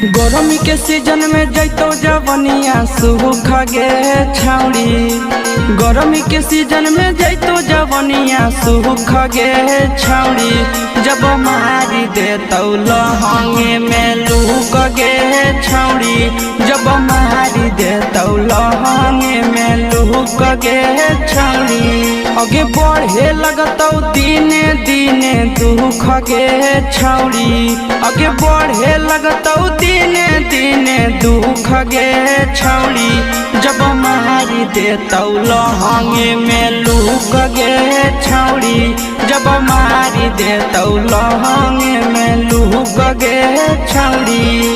गर्मी के सीजन में जैतो जवनिया सूख गे छाउड़ी। गर्मी के सीजन में जैतो जवनिया सूख गे छाउड़ी। जब मारी दे तो लहंगे में लूक गे छाउड़ी। जब मारी दे तो लहंगे में लूक गे छाउड़ी। आगे बढ़े लगतौ दिने दिने दुख गे छाउड़ी। आगे बढ़े लगतौ दिने दिने दुख गे छाउड़ी। जब मारी दे तो लहंगे में लूक गे छाउड़ी। जब मारी दे तो लहंगे में लूक गे छाउड़ी।